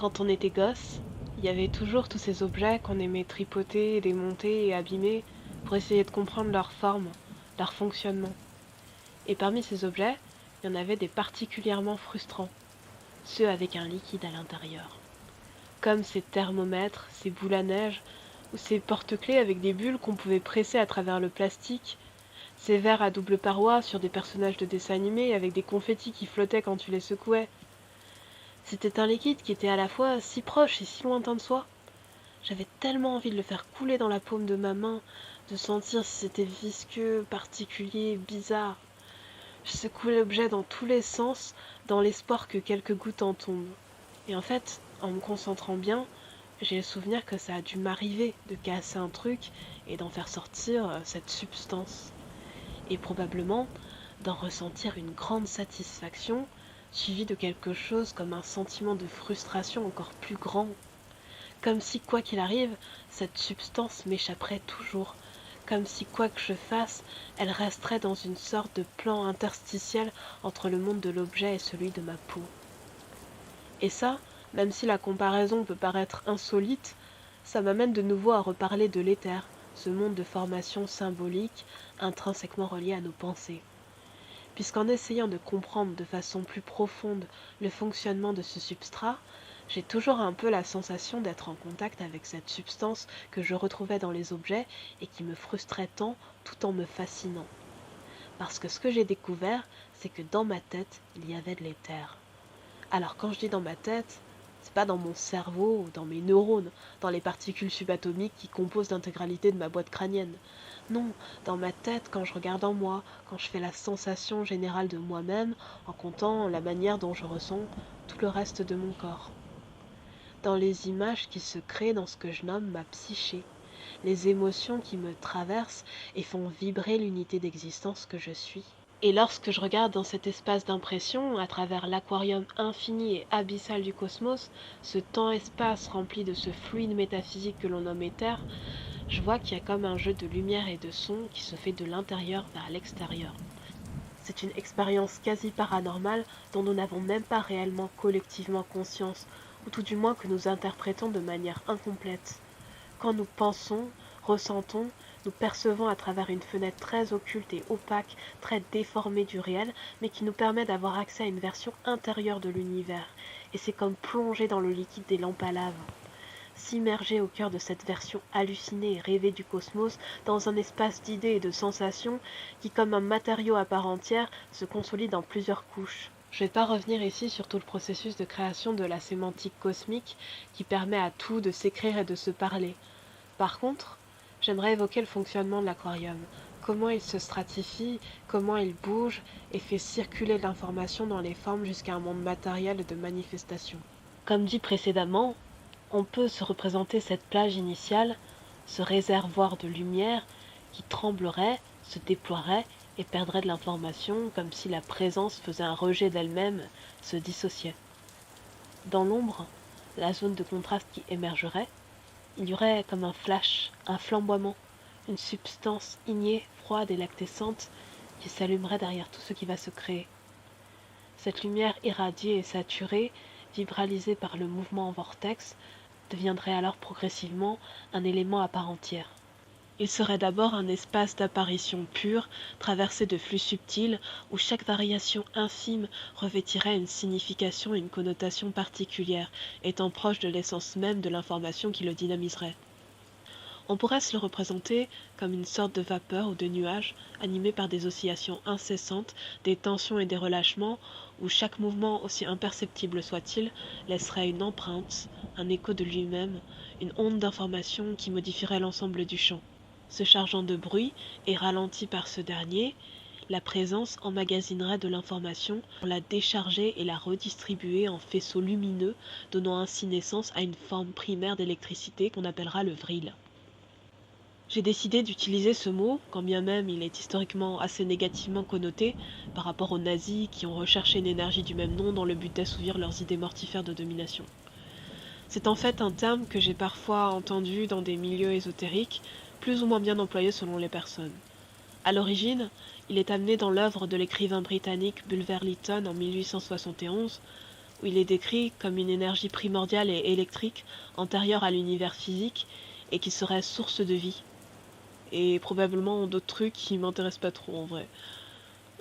Quand on était gosse, il y avait toujours tous ces objets qu'on aimait tripoter, démonter et abîmer pour essayer de comprendre leur forme, leur fonctionnement. Et parmi ces objets, il y en avait des particulièrement frustrants, ceux avec un liquide à l'intérieur. Comme ces thermomètres, ces boules à neige, ou ces porte-clés avec des bulles qu'on pouvait presser à travers le plastique, ces verres à double paroi sur des personnages de dessins animés avec des confettis qui flottaient quand tu les secouais. C'était un liquide qui était à la fois si proche et si lointain de soi. J'avais tellement envie de le faire couler dans la paume de ma main, de sentir si c'était visqueux, particulier, bizarre. Je secouais l'objet dans tous les sens, dans l'espoir que quelques gouttes en tombent. Et en fait, en me concentrant bien, j'ai le souvenir que ça a dû m'arriver de casser un truc et d'en faire sortir cette substance. Et probablement d'en ressentir une grande satisfaction, suivie de quelque chose comme un sentiment de frustration encore plus grand. Comme si, quoi qu'il arrive, cette substance m'échapperait toujours. Comme si, quoi que je fasse, elle resterait dans une sorte de plan interstitiel entre le monde de l'objet et celui de ma peau. Et ça, même si la comparaison peut paraître insolite, ça m'amène de nouveau à reparler de l'éther, ce monde de formation symbolique intrinsèquement relié à nos pensées. Puisqu'en essayant de comprendre de façon plus profonde le fonctionnement de ce substrat, j'ai toujours un peu la sensation d'être en contact avec cette substance que je retrouvais dans les objets et qui me frustrait tant tout en me fascinant. Parce que ce que j'ai découvert, c'est que dans ma tête, il y avait de l'éther. Alors quand je dis dans ma tête, c'est pas dans mon cerveau ou dans mes neurones, dans les particules subatomiques qui composent l'intégralité de ma boîte crânienne. Non, dans ma tête quand je regarde en moi, quand je fais la sensation générale de moi-même, en comptant la manière dont je ressens tout le reste de mon corps. Dans les images qui se créent dans ce que je nomme ma psyché, les émotions qui me traversent et font vibrer l'unité d'existence que je suis. Et lorsque je regarde dans cet espace d'impression, à travers l'aquarium infini et abyssal du cosmos, ce temps-espace rempli de ce fluide métaphysique que l'on nomme éther, je vois qu'il y a comme un jeu de lumière et de son qui se fait de l'intérieur vers l'extérieur. C'est une expérience quasi paranormale dont nous n'avons même pas réellement collectivement conscience, ou tout du moins que nous interprétons de manière incomplète. Quand nous pensons, ressentons, nous percevons à travers une fenêtre très occulte et opaque, très déformée du réel, mais qui nous permet d'avoir accès à une version intérieure de l'univers. Et c'est comme plonger dans le liquide des lampes à lave. S'immerger au cœur de cette version hallucinée et rêvée du cosmos, dans un espace d'idées et de sensations qui, comme un matériau à part entière, se consolide en plusieurs couches. Je ne vais pas revenir ici sur tout le processus de création de la sémantique cosmique qui permet à tout de s'écrire et de se parler. Par contre, j'aimerais évoquer le fonctionnement de l'aquarium, comment il se stratifie, comment il bouge et fait circuler l'information dans les formes jusqu'à un monde matériel de manifestation. Comme dit précédemment, on peut se représenter cette plage initiale, ce réservoir de lumière qui tremblerait, se déploierait et perdrait de l'information comme si la présence faisait un rejet d'elle-même, se dissociait. Dans l'ombre, la zone de contraste qui émergerait, il y aurait comme un flash, un flamboiement, une substance ignée, froide et lactescente qui s'allumerait derrière tout ce qui va se créer. Cette lumière irradiée et saturée, vibralisée par le mouvement en vortex, deviendrait alors progressivement un élément à part entière. Il serait d'abord un espace d'apparition pure, traversé de flux subtils, où chaque variation infime revêtirait une signification et une connotation particulière, étant proche de l'essence même de l'information qui le dynamiserait. On pourrait se le représenter comme une sorte de vapeur ou de nuage animé par des oscillations incessantes, des tensions et des relâchements, où chaque mouvement, aussi imperceptible soit-il, laisserait une empreinte, un écho de lui-même, une onde d'information qui modifierait l'ensemble du champ. Se chargeant de bruit et ralenti par ce dernier, la présence emmagasinerait de l'information pour la décharger et la redistribuer en faisceaux lumineux, donnant ainsi naissance à une forme primaire d'électricité qu'on appellera le vril. J'ai décidé d'utiliser ce mot, quand bien même il est historiquement assez négativement connoté par rapport aux nazis qui ont recherché une énergie du même nom dans le but d'assouvir leurs idées mortifères de domination. C'est en fait un terme que j'ai parfois entendu dans des milieux ésotériques, plus ou moins bien employé selon les personnes. À l'origine, il est amené dans l'œuvre de l'écrivain britannique Bulwer Lytton en 1871, où il est décrit comme une énergie primordiale et électrique antérieure à l'univers physique et qui serait source de vie. Et probablement d'autres trucs qui m'intéressent pas trop en vrai.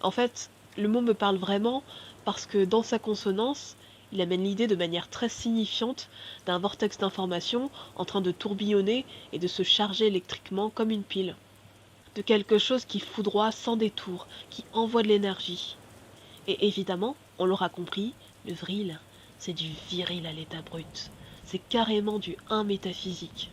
En fait, le mot me parle vraiment parce que dans sa consonance, il amène l'idée de manière très signifiante d'un vortex d'information en train de tourbillonner et de se charger électriquement comme une pile. De quelque chose qui foudroie sans détour, qui envoie de l'énergie. Et évidemment, on l'aura compris, le vril, c'est du viril à l'état brut. C'est carrément du 1 métaphysique.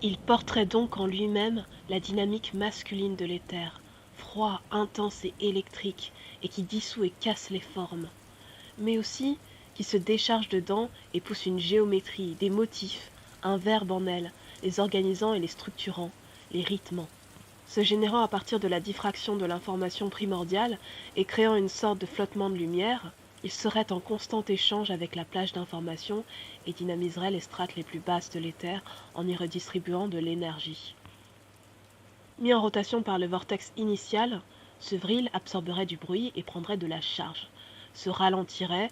Il porterait donc en lui-même la dynamique masculine de l'éther, froid, intense et électrique, et qui dissout et casse les formes, mais aussi qui se décharge dedans et pousse une géométrie, des motifs, un verbe en elle, les organisant et les structurant, les rythmant, se générant à partir de la diffraction de l'information primordiale et créant une sorte de flottement de lumière. Il serait en constant échange avec la plage d'information et dynamiserait les strates les plus basses de l'éther en y redistribuant de l'énergie. Mis en rotation par le vortex initial, ce vril absorberait du bruit et prendrait de la charge, se ralentirait,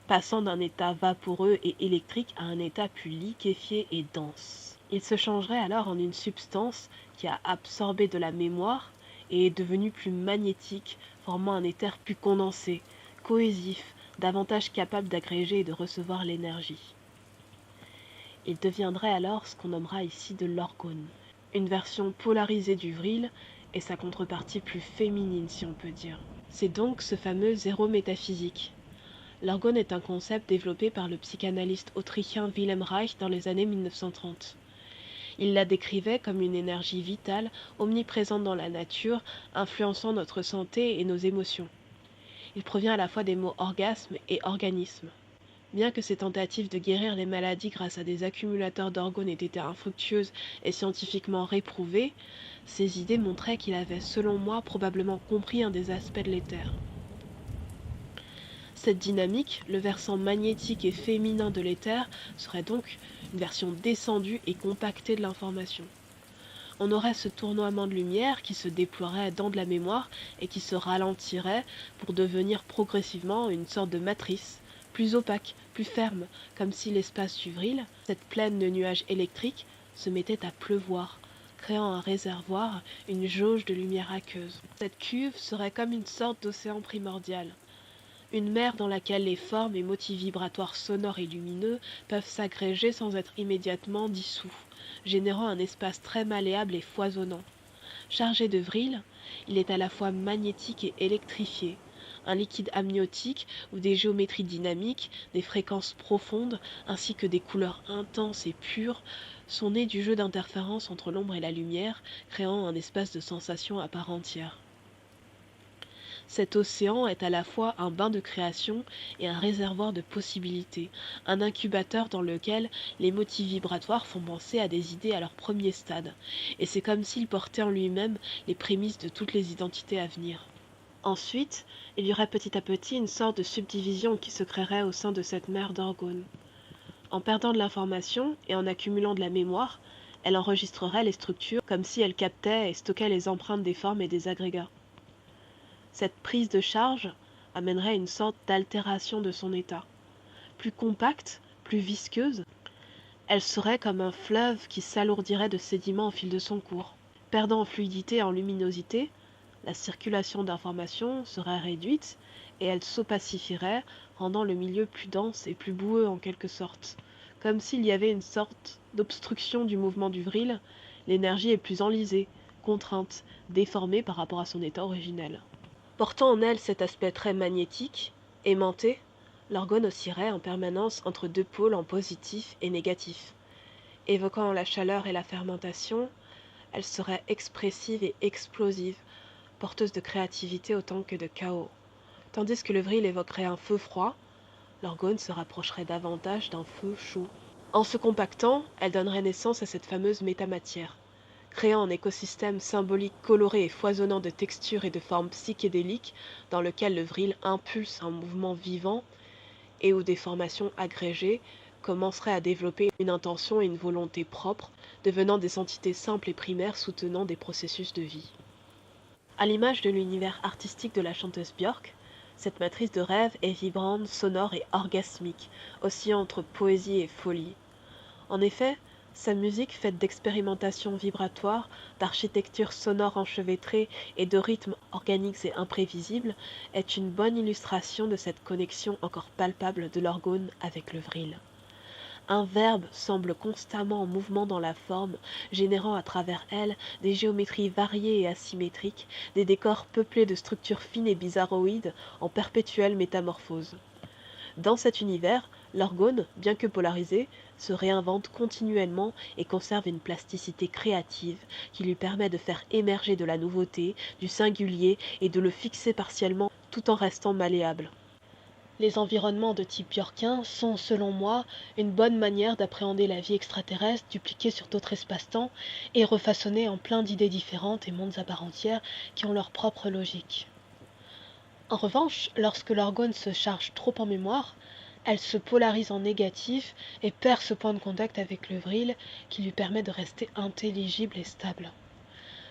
passant d'un état vaporeux et électrique à un état plus liquéfié et dense. Il se changerait alors en une substance qui a absorbé de la mémoire et est devenue plus magnétique, formant un éther plus condensé, cohésif, davantage capable d'agréger et de recevoir l'énergie. Il deviendrait alors ce qu'on nommera ici de l'orgone, une version polarisée du vril et sa contrepartie plus féminine si on peut dire. C'est donc ce fameux zéro métaphysique. L'orgone est un concept développé par le psychanalyste autrichien Wilhelm Reich dans les années 1930. Il la décrivait comme une énergie vitale, omniprésente dans la nature, influençant notre santé et nos émotions. Il provient à la fois des mots orgasme et organisme. Bien que ses tentatives de guérir les maladies grâce à des accumulateurs d'organes aient été infructueuses et scientifiquement réprouvées, ses idées montraient qu'il avait, selon moi, probablement compris un des aspects de l'éther. Cette dynamique, le versant magnétique et féminin de l'éther, serait donc une version descendue et compactée de l'information. On aurait ce tournoiement de lumière qui se déploierait dans de la mémoire et qui se ralentirait pour devenir progressivement une sorte de matrice, plus opaque, plus ferme, comme si l'espace du vril, cette plaine de nuages électriques, se mettait à pleuvoir, créant un réservoir, une jauge de lumière aqueuse. Cette cuve serait comme une sorte d'océan primordial, une mer dans laquelle les formes et motifs vibratoires sonores et lumineux peuvent s'agréger sans être immédiatement dissous, générant un espace très malléable et foisonnant. Chargé de vril, il est à la fois magnétique et électrifié, un liquide amniotique où des géométries dynamiques, des fréquences profondes, ainsi que des couleurs intenses et pures sont nées du jeu d'interférence entre l'ombre et la lumière, créant un espace de sensation à part entière. Cet océan est à la fois un bain de création et un réservoir de possibilités, un incubateur dans lequel les motifs vibratoires font penser à des idées à leur premier stade, et c'est comme s'il portait en lui-même les prémices de toutes les identités à venir. Ensuite, il y aurait petit à petit une sorte de subdivision qui se créerait au sein de cette mer d'organes. En perdant de l'information et en accumulant de la mémoire, elle enregistrerait les structures comme si elle captait et stockait les empreintes des formes et des agrégats. Cette prise de charge amènerait une sorte d'altération de son état. Plus compacte, plus visqueuse, elle serait comme un fleuve qui s'alourdirait de sédiments au fil de son cours. Perdant en fluidité et en luminosité, la circulation d'informations serait réduite et elle s'opacifierait, rendant le milieu plus dense et plus boueux en quelque sorte. Comme s'il y avait une sorte d'obstruction du mouvement du vril, l'énergie est plus enlisée, contrainte, déformée par rapport à son état originel. Portant en elle cet aspect très magnétique, aimanté, l'orgone oscillerait en permanence entre deux pôles en positif et négatif. Évoquant la chaleur et la fermentation, elle serait expressive et explosive, porteuse de créativité autant que de chaos. Tandis que le vril évoquerait un feu froid, l'orgone se rapprocherait davantage d'un feu chaud. En se compactant, elle donnerait naissance à cette fameuse métamatière, créant un écosystème symbolique coloré et foisonnant de textures et de formes psychédéliques dans lequel le vril impulse un mouvement vivant et où des formations agrégées commenceraient à développer une intention et une volonté propres, devenant des entités simples et primaires soutenant des processus de vie. À l'image de l'univers artistique de la chanteuse Björk, Cette matrice de rêve est vibrante, sonore et orgasmique, oscillant entre poésie et folie. En effet, sa musique, faite d'expérimentations vibratoires, d'architecture sonore enchevêtrée et de rythmes organiques et imprévisibles, est une bonne illustration de cette connexion encore palpable de l'orgone avec le vril. Un verbe semble constamment en mouvement dans la forme, générant à travers elle des géométries variées et asymétriques, des décors peuplés de structures fines et bizarroïdes en perpétuelle métamorphose. Dans cet univers, l'orgone, bien que polarisé, se réinvente continuellement et conserve une plasticité créative qui lui permet de faire émerger de la nouveauté, du singulier et de le fixer partiellement tout en restant malléable. Les environnements de type björkien sont, selon moi, une bonne manière d'appréhender la vie extraterrestre dupliquée sur d'autres espaces-temps et refaçonnée en plein d'idées différentes et mondes à part entière qui ont leur propre logique. En revanche, lorsque l'orgone se charge trop en mémoire, elle se polarise en négatif et perd ce point de contact avec le vril qui lui permet de rester intelligible et stable.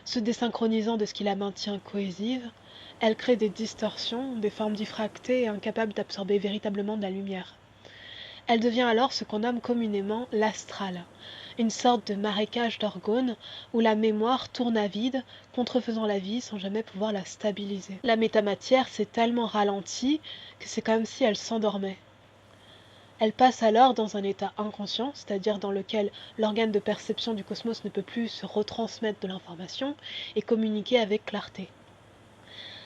Se désynchronisant de ce qui la maintient cohésive, elle crée des distorsions, des formes diffractées et incapables d'absorber véritablement de la lumière. Elle devient alors ce qu'on nomme communément l'astral, une sorte de marécage d'orgones où la mémoire tourne à vide, contrefaisant la vie sans jamais pouvoir la stabiliser. La métamatière s'est tellement ralentie que c'est comme si elle s'endormait. Elle passe alors dans un état inconscient, c'est-à-dire dans lequel l'organe de perception du cosmos ne peut plus se retransmettre de l'information et communiquer avec clarté.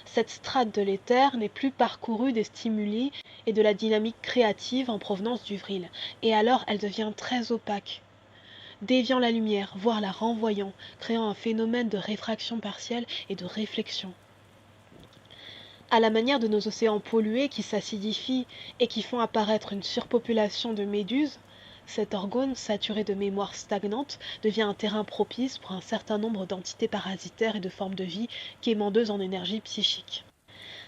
Cette strate de l'éther n'est plus parcourue des stimuli et de la dynamique créative en provenance du vril, et alors elle devient très opaque, déviant la lumière, voire la renvoyant, créant un phénomène de réfraction partielle et de réflexion. À la manière de nos océans pollués qui s'acidifient et qui font apparaître une surpopulation de méduses, cet orgone, saturé de mémoire stagnante, devient un terrain propice pour un certain nombre d'entités parasitaires et de formes de vie quémandeuses en énergie psychique.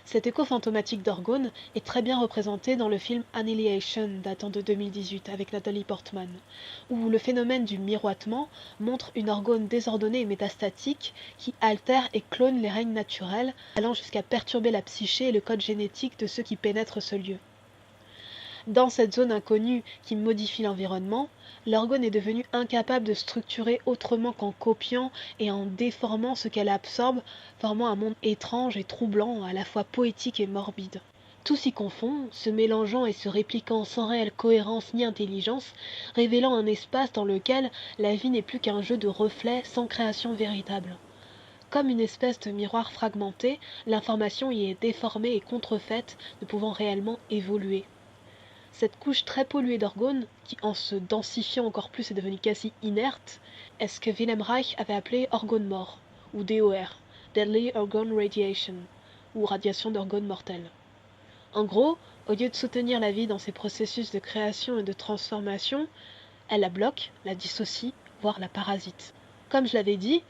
Cet écho fantomatique d'orgone est très bien représenté dans le film Annihilation datant de 2018 avec Natalie Portman, où le phénomène du miroitement montre une orgone désordonnée et métastatique qui altère et clone les règnes naturels, allant jusqu'à perturber la psyché et le code génétique de ceux qui pénètrent ce lieu. Dans cette zone inconnue qui modifie l'environnement, l'orgone est devenu incapable de structurer autrement qu'en copiant et en déformant ce qu'elle absorbe, formant un monde étrange et troublant, à la fois poétique et morbide. Tout s'y confond, se mélangeant et se répliquant sans réelle cohérence ni intelligence, révélant un espace dans lequel la vie n'est plus qu'un jeu de reflets sans création véritable. Comme une espèce de miroir fragmenté, l'information y est déformée et contrefaite, ne pouvant réellement évoluer. Cette couche très polluée d'orgones, qui en se densifiant encore plus est devenue quasi inerte, est ce que Wilhelm Reich avait appelé orgone mort, ou DOR, Deadly Orgone Radiation, ou radiation d'orgones mortels. En gros, au lieu de soutenir la vie dans ses processus de création et de transformation, elle la bloque, la dissocie, voire la parasite. Comme je l'avais dit,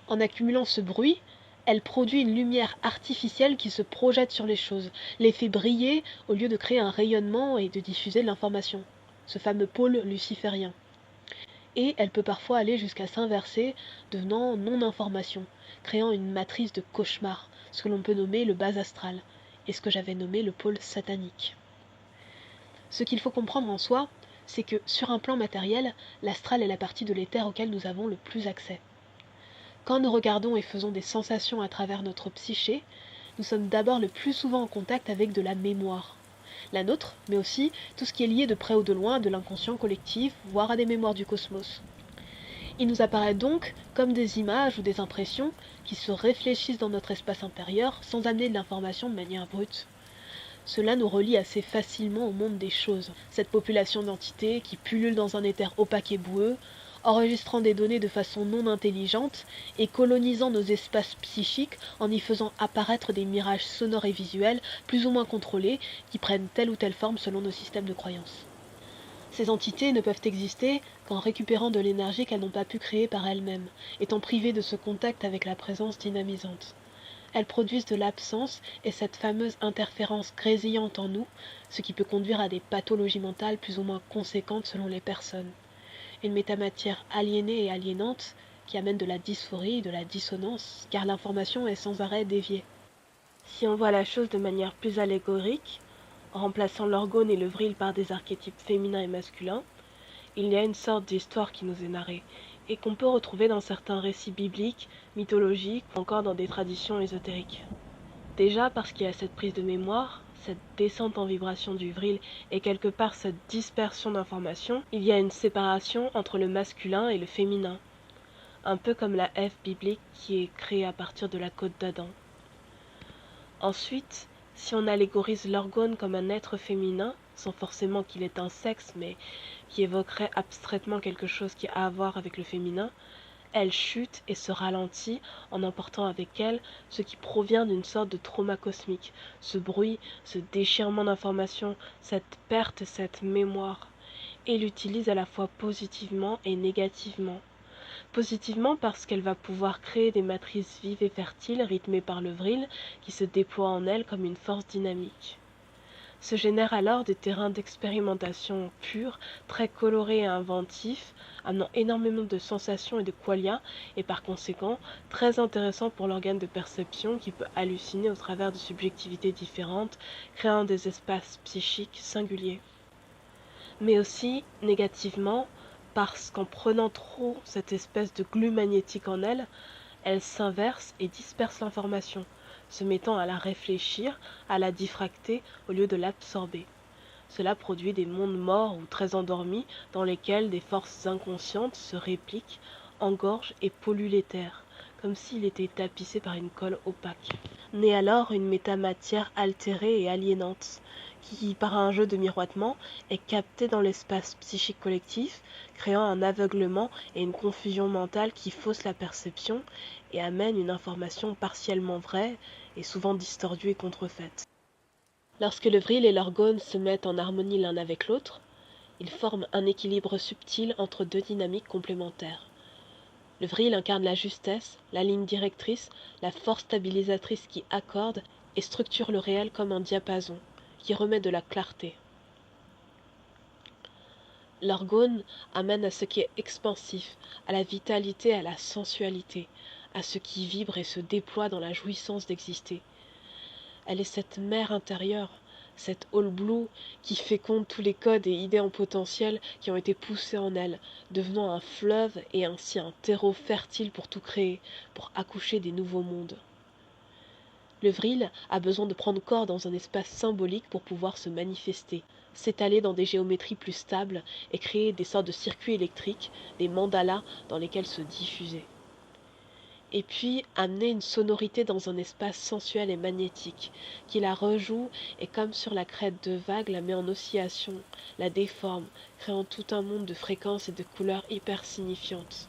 en accumulant ce bruit, elle produit une lumière artificielle qui se projette sur les choses, les fait briller au lieu de créer un rayonnement et de diffuser de l'information, ce fameux pôle luciférien. Et elle peut parfois aller jusqu'à s'inverser, devenant non-information, créant une matrice de cauchemar, ce que l'on peut nommer le bas astral, et ce que j'avais nommé le pôle satanique. Ce qu'il faut comprendre en soi, c'est que, sur un plan matériel, l'astral est la partie de l'éther auquel nous avons le plus accès. Quand nous regardons et faisons des sensations à travers notre psyché, nous sommes d'abord le plus souvent en contact avec de la mémoire. La nôtre, mais aussi tout ce qui est lié de près ou de loin de l'inconscient collectif, voire à des mémoires du cosmos. Il nous apparaît donc comme des images ou des impressions qui se réfléchissent dans notre espace intérieur sans amener de l'information de manière brute. Cela nous relie assez facilement au monde des choses, cette population d'entités qui pullulent dans un éther opaque et boueux, enregistrant des données de façon non intelligente et colonisant nos espaces psychiques en y faisant apparaître des mirages sonores et visuels plus ou moins contrôlés qui prennent telle ou telle forme selon nos systèmes de croyances. Ces entités ne peuvent exister qu'en récupérant de l'énergie qu'elles n'ont pas pu créer par elles-mêmes, étant privées de ce contact avec la présence dynamisante. Elles produisent de l'absence et cette fameuse interférence grésillante en nous, ce qui peut conduire à des pathologies mentales plus ou moins conséquentes selon les personnes. Une métamatière aliénée et aliénante qui amène de la dysphorie, de la dissonance, car l'information est sans arrêt déviée. Si on voit la chose de manière plus allégorique, en remplaçant l'orgone et le vril par des archétypes féminins et masculins, il y a une sorte d'histoire qui nous est narrée, et qu'on peut retrouver dans certains récits bibliques, mythologiques ou encore dans des traditions ésotériques. Déjà parce qu'il y a cette prise de mémoire, cette descente en vibration du vril et quelque part cette dispersion d'informations, il y a une séparation entre le masculin et le féminin, un peu comme la Ève biblique qui est créée à partir de la côte d'Adam. Ensuite, si on allégorise l'orgone comme un être féminin, sans forcément qu'il ait un sexe, mais qui évoquerait abstraitement quelque chose qui a à voir avec le féminin, elle chute et se ralentit en emportant avec elle ce qui provient d'une sorte de trauma cosmique, ce bruit, ce déchirement d'informations, cette perte, cette mémoire, et l'utilise à la fois positivement et négativement. Positivement parce qu'elle va pouvoir créer des matrices vives et fertiles rythmées par le vril qui se déploie en elle comme une force dynamique. Se génèrent alors des terrains d'expérimentation purs, très colorés et inventifs, amenant énormément de sensations et de qualia, et par conséquent très intéressants pour l'organe de perception qui peut halluciner au travers de subjectivités différentes, créant des espaces psychiques singuliers. Mais aussi, négativement, parce qu'en prenant trop cette espèce de glu magnétique en elle, elle s'inverse et disperse l'information, se mettant à la réfléchir, à la diffracter au lieu de l'absorber. Cela produit des mondes morts ou très endormis dans lesquels des forces inconscientes se répliquent, engorgent et polluent l'éther, comme s'il était tapissé par une colle opaque. Naît alors une métamatière altérée et aliénante, qui, par un jeu de miroitement, est captée dans l'espace psychique collectif, créant un aveuglement et une confusion mentale qui faussent la perception et amène une information partiellement vraie et souvent distordue et contrefaite. Lorsque le vril et l'orgone se mettent en harmonie l'un avec l'autre, ils forment un équilibre subtil entre deux dynamiques complémentaires. Le vril incarne la justesse, la ligne directrice, la force stabilisatrice qui accorde et structure le réel comme un diapason, qui remet de la clarté. L'orgone amène à ce qui est expansif, à la vitalité, à la sensualité, à ce qui vibre et se déploie dans la jouissance d'exister. Elle est cette mer intérieure, cette all blue qui féconde tous les codes et idées en potentiel qui ont été poussés en elle, devenant un fleuve et ainsi un terreau fertile pour tout créer, pour accoucher des nouveaux mondes. Le vril a besoin de prendre corps dans un espace symbolique pour pouvoir se manifester, s'étaler dans des géométries plus stables et créer des sortes de circuits électriques, des mandalas dans lesquels se diffuser. Et puis amener une sonorité dans un espace sensuel et magnétique, qui la rejoue et comme sur la crête de vagues la met en oscillation, la déforme, créant tout un monde de fréquences et de couleurs hyper signifiantes.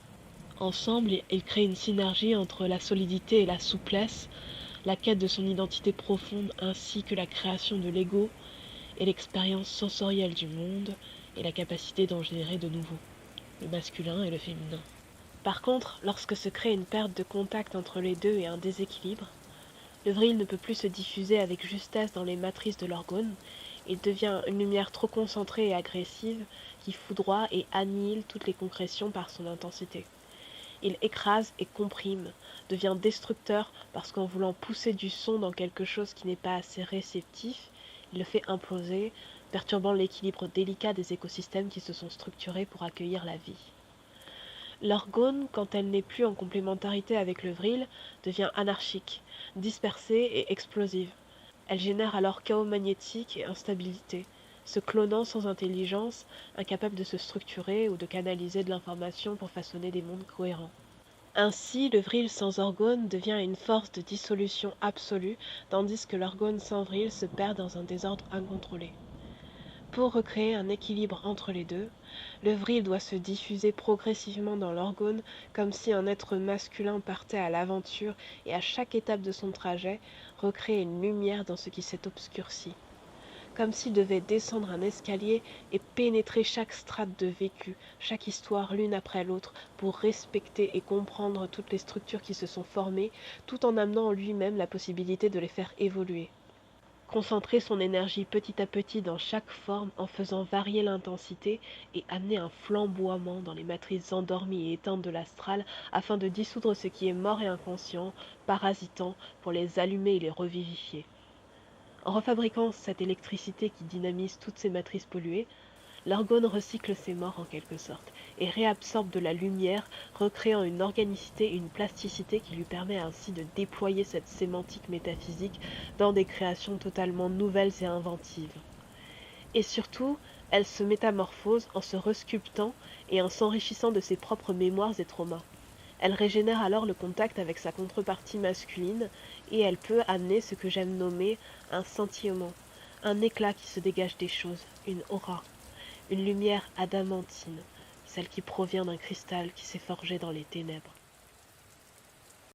Ensemble, ils créent une synergie entre la solidité et la souplesse, la quête de son identité profonde ainsi que la création de l'ego et l'expérience sensorielle du monde et la capacité d'en générer de nouveau, le masculin et le féminin. Par contre, lorsque se crée une perte de contact entre les deux et un déséquilibre, le vril ne peut plus se diffuser avec justesse dans les matrices de l'orgone, il devient une lumière trop concentrée et agressive qui foudroie et annihile toutes les concrétions par son intensité. Il écrase et comprime, devient destructeur parce qu'en voulant pousser du son dans quelque chose qui n'est pas assez réceptif, il le fait imploser, perturbant l'équilibre délicat des écosystèmes qui se sont structurés pour accueillir la vie. L'orgone, quand elle n'est plus en complémentarité avec le vril, devient anarchique, dispersée et explosive. Elle génère alors chaos magnétique et instabilité, se clonant sans intelligence, incapable de se structurer ou de canaliser de l'information pour façonner des mondes cohérents. Ainsi, le vril sans orgone devient une force de dissolution absolue, tandis que l'orgone sans vril se perd dans un désordre incontrôlé. Pour recréer un équilibre entre les deux, le vril doit se diffuser progressivement dans l'orgone comme si un être masculin partait à l'aventure et à chaque étape de son trajet recréer une lumière dans ce qui s'est obscurci. Comme s'il devait descendre un escalier et pénétrer chaque strate de vécu, chaque histoire l'une après l'autre, pour respecter et comprendre toutes les structures qui se sont formées, tout en amenant en lui-même la possibilité de les faire évoluer. concentrer son énergie petit à petit dans chaque forme en faisant varier l'intensité et amener un flamboiement dans les matrices endormies et éteintes de l'astral afin de dissoudre ce qui est mort et inconscient, parasitant, pour les allumer et les revivifier. En refabriquant cette électricité qui dynamise toutes ces matrices polluées, l'argone recycle ses morts en quelque sorte et réabsorbe de la lumière, recréant une organicité et une plasticité qui lui permet ainsi de déployer cette sémantique métaphysique dans des créations totalement nouvelles et inventives. Et surtout, elle se métamorphose en se resculptant et en s'enrichissant de ses propres mémoires et traumas. Elle régénère alors le contact avec sa contrepartie masculine et elle peut amener ce que j'aime nommer un scintillement, un éclat qui se dégage des choses, une aura, une lumière adamantine, celle qui provient d'un cristal qui s'est forgé dans les ténèbres.